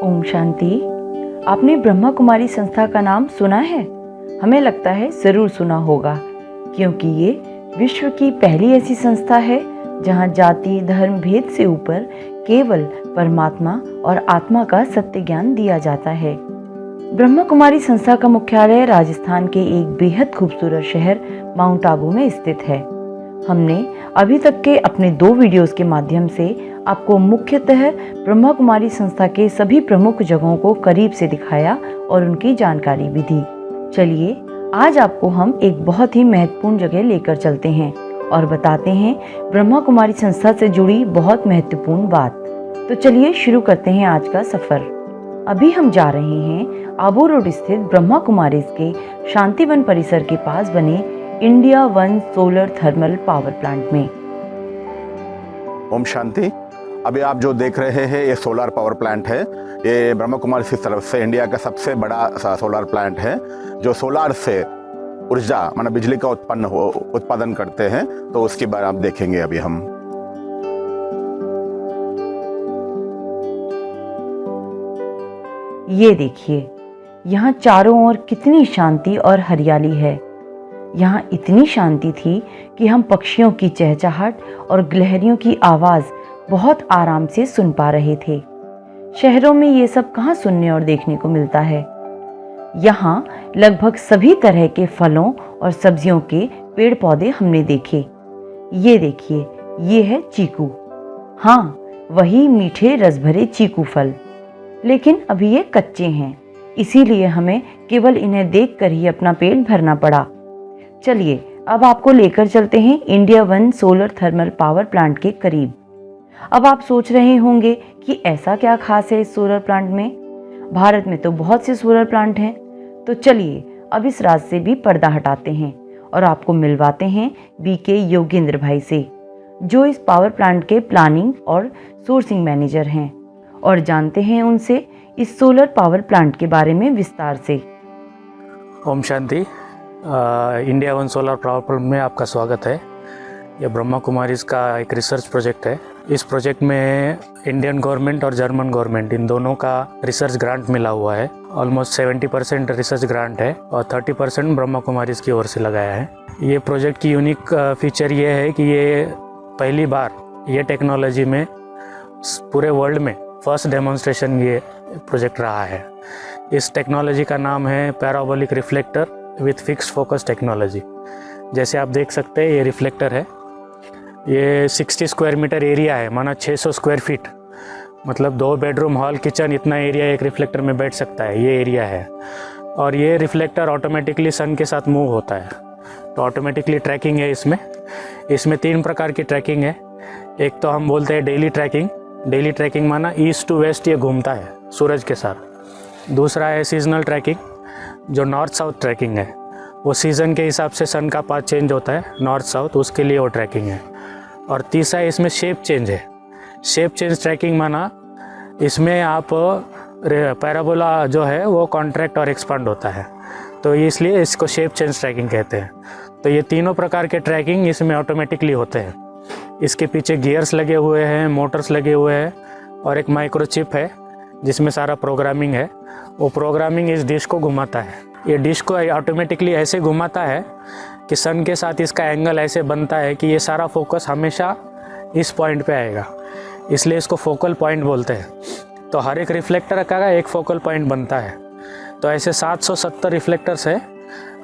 ओम शांति। आपने ब्रह्मा कुमारी संस्था का नाम सुना है? हमें लगता है ज़रूर सुना होगा, क्योंकि ये विश्व की पहली ऐसी संस्था है जहां जाति धर्म भेद से ऊपर केवल परमात्मा और आत्मा का सत्य ज्ञान दिया जाता है। ब्रह्मा कुमारी संस्था का मुख्यालय राजस्थान के एक बेहद खूबसूरत शहर माउंट आबू में स्थित है। हमने अभी तक के अपने 2 वीडियोस के माध्यम से आपको मुख्यतः ब्रह्मा कुमारी संस्था के सभी प्रमुख जगहों को करीब से दिखाया और उनकी जानकारी भी दी। चलिए आज आपको हम एक बहुत ही महत्वपूर्ण जगह लेकर चलते हैं और बताते हैं ब्रह्मा कुमारी संस्था से जुड़ी बहुत महत्वपूर्ण बात। तो चलिए शुरू करते हैं आज का सफर। अभी हम जा रहे हैं आबू रोड स्थित ब्रह्मा कुमारीज के शांतिवन परिसर के पास बने India one solar thermal power plant में। ओम शांति। अभी आप जो देख रहे हैं ये सोलर पावर प्लांट है। ये ब्रह्मा कुमारी की तरफ से इंडिया का सबसे बड़ा सोलर प्लांट है जो सोलर से ऊर्जा माना बिजली का उत्पादन करते हैं। तो उसके बारे में आप देखेंगे अभी हम। ये देखिए, यहाँ चारों ओर कितनी शांति और हरियाली है। यहाँ इतनी शांति थी कि हम पक्षियों की चहचहाट और गिलहरियों की आवाज़ बहुत आराम से सुन पा रहे थे। शहरों में ये सब कहाँ सुनने और देखने को मिलता है। यहाँ लगभग सभी तरह के फलों और सब्जियों के पेड़ पौधे हमने देखे। ये देखिए, ये है चीकू। हाँ, वही मीठे रस भरे चीकू फल, लेकिन अभी ये कच्चे हैं, इसीलिए हमें केवल इन्हें देखकर ही अपना पेट भरना पड़ा। चलिए अब आपको लेकर चलते हैं India one solar thermal power plant के करीब। अब आप सोच रहे होंगे कि ऐसा क्या खास है इस सोलर प्लांट में। भारत में तो बहुत से सोलर प्लांट हैं। तो चलिए अब इस राज से भी पर्दा हटाते हैं और आपको मिलवाते हैं बीके योगेंद्र भाई से, जो इस पावर प्लांट के प्लानिंग और सोर्सिंग मैनेजर हैं, और जानते हैं उनसे इस सोलर पावर प्लांट के बारे में विस्तार से। Om Shanti. India one solar power plant में आपका स्वागत है। यह ब्रह्मा कुमारीज का एक रिसर्च प्रोजेक्ट है। इस प्रोजेक्ट में इंडियन गवर्नमेंट और जर्मन गवर्नमेंट इन दोनों का रिसर्च ग्रांट मिला हुआ है। ऑलमोस्ट 70% रिसर्च ग्रांट है और 30% ब्रह्मा कुमारीज की ओर से लगाया है। ये प्रोजेक्ट की यूनिक फीचर ये है कि ये पहली बार ये टेक्नोलॉजी में पूरे वर्ल्ड में फर्स्ट डेमोन्स्ट्रेशन ये प्रोजेक्ट रहा है। इस टेक्नोलॉजी का नाम है parabolic reflector with fixed focus technology. जैसे आप देख सकते हैं ये रिफ्लेक्टर है। ये 60 स्क्वायर मीटर एरिया है, माना 600 स्क्वायर फीट, मतलब 2 बेडरूम हॉल किचन इतना एरिया एक रिफ्लेक्टर में बैठ सकता है, ये एरिया है। और ये रिफ्लेक्टर ऑटोमेटिकली सन के साथ मूव होता है, तो ऑटोमेटिकली ट्रैकिंग है इसमें 3 प्रकार की ट्रैकिंग है। एक तो हम बोलते हैं डेली ट्रैकिंग माना ईस्ट टू वेस्ट ये घूमता है सूरज के साथ। दूसरा है सीजनल ट्रैकिंग, जो नॉर्थ साउथ ट्रैकिंग है, वो सीज़न के हिसाब से सन का पाथ चेंज होता है नॉर्थ साउथ, उसके लिए वो ट्रैकिंग है। और तीसरा इसमें शेप चेंज है। शेप चेंज ट्रैकिंग माना इसमें आप पैराबोला जो है वो कॉन्ट्रैक्ट और एक्सपांड होता है, तो इसलिए इसको शेप चेंज ट्रैकिंग कहते हैं। तो ये तीनों प्रकार के ट्रैकिंग इसमें ऑटोमेटिकली होते हैं। इसके पीछे गियर्स लगे हुए हैं, मोटर्स लगे हुए हैं और एक माइक्रोचिप है जिसमें सारा प्रोग्रामिंग है। वो प्रोग्रामिंग इस डिश को घुमाता है। ये डिश को ऑटोमेटिकली ऐसे घुमाता है कि सन के साथ इसका एंगल ऐसे बनता है कि ये सारा फोकस हमेशा इस पॉइंट पे आएगा, इसलिए इसको फोकल पॉइंट बोलते हैं। तो हर एक रिफ्लेक्टर का एक फोकल पॉइंट बनता है। तो ऐसे 770 रिफ्लेक्टर्स है,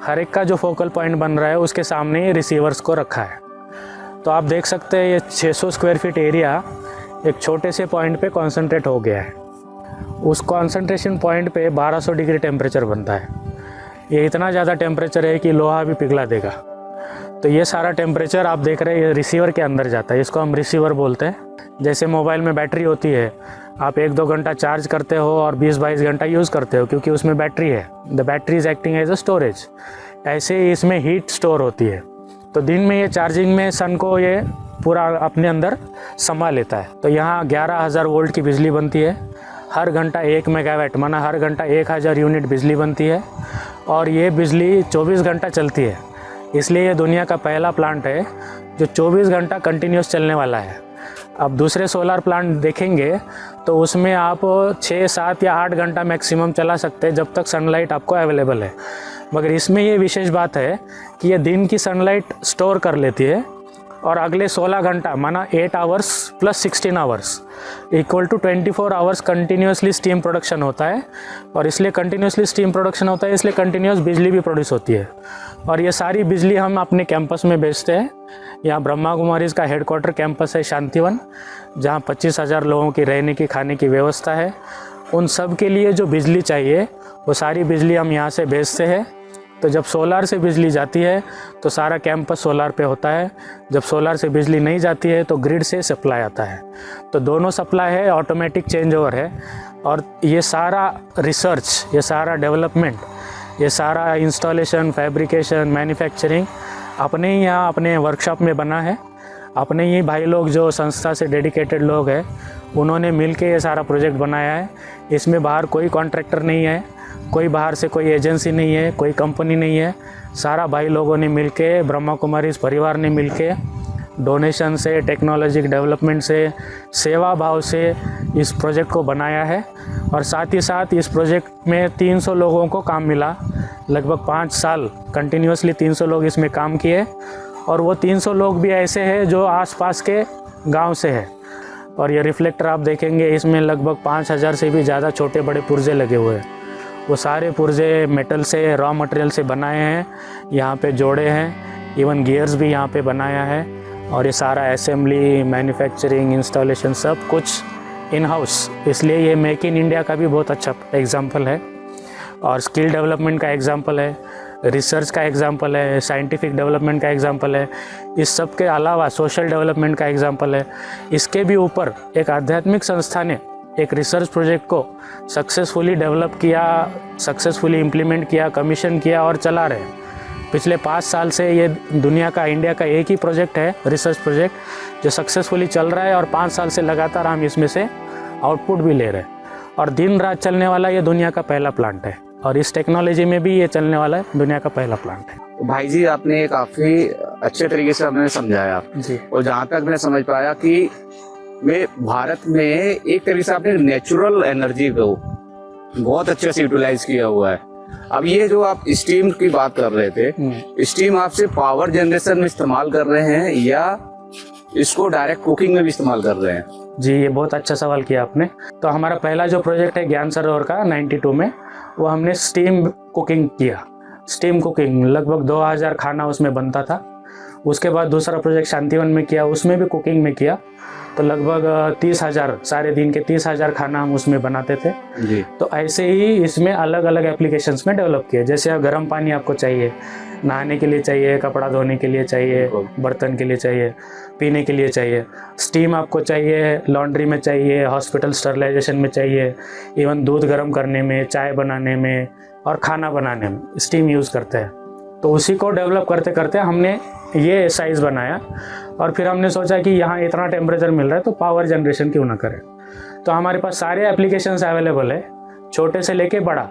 हर एक का जो फोकल पॉइंट बन रहा है उसके सामने ही रिसीवर्स को रखा है। तो आप देख सकते हैं ये 600 स्क्वायर फीट एरिया एक छोटे से पॉइंट पे कॉन्सेंट्रेट हो गया है। उस कॉन्सेंट्रेशन पॉइंट पे 1200 डिग्री टेम्परेचर बनता है। ये इतना ज़्यादा टेम्परेचर है कि लोहा भी पिघला देगा। तो ये सारा टेम्परेचर आप देख रहे हैं ये रिसीवर के अंदर जाता है, इसको हम रिसीवर बोलते हैं। जैसे मोबाइल में बैटरी होती है, आप 1-2 घंटा चार्ज करते हो और 20-22 घंटा यूज़ करते हो क्योंकि उसमें बैटरी है, the battery is acting as a storage. ऐसे ही इसमें हीट स्टोर होती है। तो दिन में ये चार्जिंग में सन को ये पूरा अपने अंदर समा लेता है। तो यहाँ 11,000 वोल्ट की बिजली बनती है। हर घंटा 1 मेगावाट माना हर घंटा 1000 यूनिट बिजली बनती है और ये बिजली 24 घंटा चलती है। इसलिए ये दुनिया का पहला प्लांट है जो 24 घंटा कंटिन्यूस चलने वाला है। अब दूसरे सोलर प्लांट देखेंगे तो उसमें आप 6, 7 या 8 घंटा मैक्सिमम चला सकते हैं जब तक सनलाइट आपको अवेलेबल है। मगर इसमें ये विशेष बात है कि ये दिन की सनलाइट स्टोर कर लेती है और अगले 16 घंटा माना 8 hours plus 16 hours equal to 24 hours continuously steam production होता है। और इसलिए कंटिन्यूसली स्टीम प्रोडक्शन होता है, इसलिए कंटिन्यूस बिजली भी प्रोड्यूस होती है। और ये सारी बिजली हम अपने कैंपस में बेचते हैं। यहाँ ब्रह्मा कुमारीज़ का हेडक्वार्टर कैंपस है शांतिवन, जहाँ 25,000 लोगों की रहने की खाने की व्यवस्था है। उन सब के लिए जो बिजली चाहिए वो सारी बिजली हम यहाँ से भेजते हैं। तो जब सोलार से बिजली जाती है तो सारा कैंपस सोलार पे होता है, जब सोलार से बिजली नहीं जाती है तो ग्रिड से सप्लाई आता है। तो दोनों सप्लाई है, ऑटोमेटिक चेंज ओवर है। और ये सारा रिसर्च, ये सारा डेवलपमेंट, ये सारा इंस्टॉलेशन, फैब्रिकेशन, मैन्युफैक्चरिंग अपने ही यहाँ अपने वर्कशॉप में बना है। अपने ही भाई लोग जो संस्था से डेडिकेटेड लोग हैं उन्होंने मिल के ये सारा प्रोजेक्ट बनाया है। इसमें बाहर कोई कॉन्ट्रैक्टर नहीं है, कोई बाहर से कोई एजेंसी नहीं है, कोई कंपनी नहीं है। सारा भाई लोगों ने मिल के, ब्रह्मा कुमारीज़ परिवार ने मिल के डोनेशन से, टेक्नोलॉजिक डेवलपमेंट से, सेवा भाव से इस प्रोजेक्ट को बनाया है। और साथ ही साथ इस प्रोजेक्ट में 300 लोगों को काम मिला। लगभग 5 साल कंटिन्यूसली 300 लोग इसमें काम किए। और वो 300 लोग भी ऐसे हैं जो आसपास के गांव से हैं। और ये रिफ्लेक्टर आप देखेंगे, इसमें लगभग 5,000 से भी ज़्यादा छोटे बड़े पुर्जे लगे हुए हैं। वो सारे पुर्जे मेटल से, रॉ मटेरियल से बनाए हैं, यहाँ पे जोड़े हैं। इवन गियर्स भी यहाँ पे बनाया है। और ये सारा असेंबली, मैन्युफैक्चरिंग, इंस्टॉलेशन सब कुछ इन हाउस। इसलिए ये मेक इन इंडिया का भी बहुत अच्छा एग्जाम्पल है और स्किल डेवलपमेंट का एग्जाम्पल है, रिसर्च का एग्जाम्पल है, साइंटिफिक डेवलपमेंट का एग्जाम्पल है। इस सब के अलावा सोशल डेवलपमेंट का एग्जाम्पल है। इसके भी ऊपर एक आध्यात्मिक संस्था ने एक रिसर्च प्रोजेक्ट को सक्सेसफुली डेवलप किया, सक्सेसफुली इम्प्लीमेंट किया, कमीशन किया और चला रहे हैं। पिछले 5 साल से ये दुनिया का, इंडिया का एक ही प्रोजेक्ट है, रिसर्च प्रोजेक्ट, जो सक्सेसफुली चल रहा है। और 5 साल से लगातार हम इसमें से आउटपुट भी ले रहे हैं। और दिन रात चलने वाला ये दुनिया का पहला प्लांट है। और इस टेक्नोलॉजी में भी ये चलने वाला है, दुनिया का पहला प्लांट है। भाई जी, आपने काफ़ी अच्छे तरीके से हमें समझाया जी। और जहाँ तक मैं समझ पाया कि भारत में एक तरीके से आपने नेचुरल एनर्जी को बहुत अच्छे से यूटिलाइज किया हुआ है। अब ये जो आप स्टीम की बात कर रहे थे, स्टीम आपसे पावर जनरेशन में इस्तेमाल कर रहे हैं या इसको डायरेक्ट कुकिंग में भी इस्तेमाल कर रहे हैं? जी, ये बहुत अच्छा सवाल किया आपने। तो हमारा पहला जो प्रोजेक्ट है ज्ञान सरोवर का 92 में, वो हमने स्टीम कुकिंग किया। स्टीम कुकिंग लगभग 2000 खाना उसमें बनता था। उसके बाद दूसरा प्रोजेक्ट शांतिवन में किया, उसमें भी कुकिंग में किया। तो लगभग 30,000, सारे दिन के 30,000 खाना हम उसमें बनाते थे जी। तो ऐसे ही इसमें अलग अलग एप्लीकेशंस में डेवलप किए। जैसे अब गर्म पानी आपको चाहिए, नहाने के लिए चाहिए, कपड़ा धोने के लिए चाहिए, बर्तन के लिए चाहिए, पीने के लिए चाहिए। स्टीम आपको चाहिए, लॉन्ड्री में चाहिए, हॉस्पिटल स्टरलाइजेशन में चाहिए, इवन दूध गर्म करने में, चाय बनाने में और खाना बनाने में स्टीम यूज़ करते हैं। तो उसी को डेवलप करते करते हमने ये साइज़ बनाया। और फिर हमने सोचा कि यहाँ इतना टेम्परेचर मिल रहा है तो पावर जनरेशन क्यों ना करें। तो हमारे पास सारे एप्लीकेशंस अवेलेबल है, छोटे से लेके बड़ा।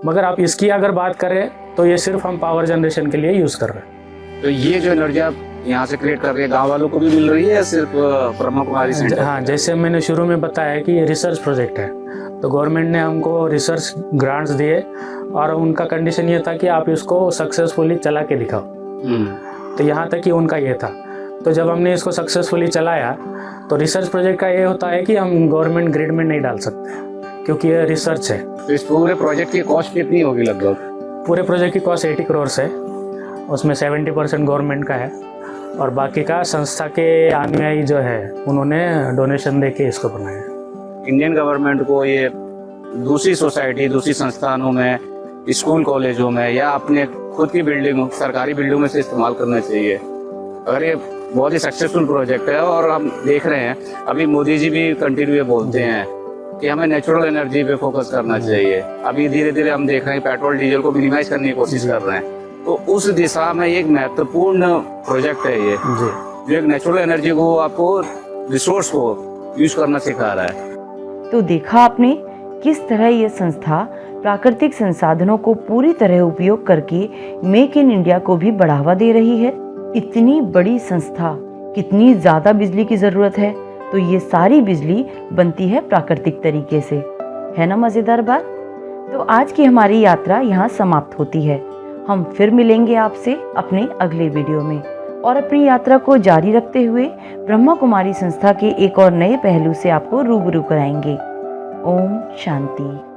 मगर आप इसकी अगर बात करें तो ये सिर्फ हम पावर जनरेशन के लिए यूज़ कर रहे हैं। तो ये जो एनर्जी आप यहाँ से क्रिएट कर रहे हैं, गाँव वालों को भी मिल रही है या सिर्फ ब्रह्मा कुमारी सेंटर? हाँ, जैसे मैंने शुरू में बताया कि ये रिसर्च प्रोजेक्ट है, तो गवर्नमेंट ने हमको रिसर्च ग्रांट्स दिए और उनका कंडीशन ये था कि आप इसको सक्सेसफुली चला के दिखाओ। तो यहाँ तक कि उनका ये था। तो जब हमने इसको सक्सेसफुली चलाया तो रिसर्च प्रोजेक्ट का ये होता है कि हम गवर्नमेंट ग्रिड में नहीं डाल सकते क्योंकि ये रिसर्च है। तो इस पूरे प्रोजेक्ट की कॉस्ट कितनी होगी लगभग? पूरे प्रोजेक्ट की कॉस्ट 80 करोड़ है। उसमें 70% गवर्नमेंट का है और बाकी का संस्था के अनुयायी जो है उन्होंने डोनेशन दे के इसको बनाया। इंडियन गवर्नमेंट को ये दूसरी सोसाइटी, दूसरी संस्थानों में, स्कूल कॉलेजों में या अपने खुद की बिल्डिंग, सरकारी बिल्डिंगों में से इस्तेमाल करना चाहिए। अगर ये बहुत ही सक्सेसफुल प्रोजेक्ट है और हम देख रहे हैं अभी मोदी जी भी कंटिन्यू ये बोलते हैं कि हमें नेचुरल एनर्जी पे फोकस करना चाहिए। अभी धीरे धीरे हम देख रहे हैं पेट्रोल डीजल को मिनिमाइज करने की कोशिश कर रहे हैं। तो उस दिशा में एक महत्वपूर्ण प्रोजेक्ट है ये, जो एक नेचुरल एनर्जी को, आपको रिसोर्स को यूज करना सिखा रहा है। तो देखा आपने किस तरह ये संस्था प्राकृतिक संसाधनों को पूरी तरह उपयोग करके मेक इन इंडिया को भी बढ़ावा दे रही है। इतनी बड़ी संस्था, कितनी ज़्यादा बिजली की ज़रूरत है, तो ये सारी बिजली बनती है प्राकृतिक तरीके से। है ना मज़ेदार बात? तो आज की हमारी यात्रा यहाँ समाप्त होती है। हम फिर मिलेंगे आपसे अपने अगले वीडियो में और अपनी यात्रा को जारी रखते हुए ब्रह्मा कुमारी संस्था के एक और नए पहलू से आपको रूबरू कराएंगे। ओम शांति।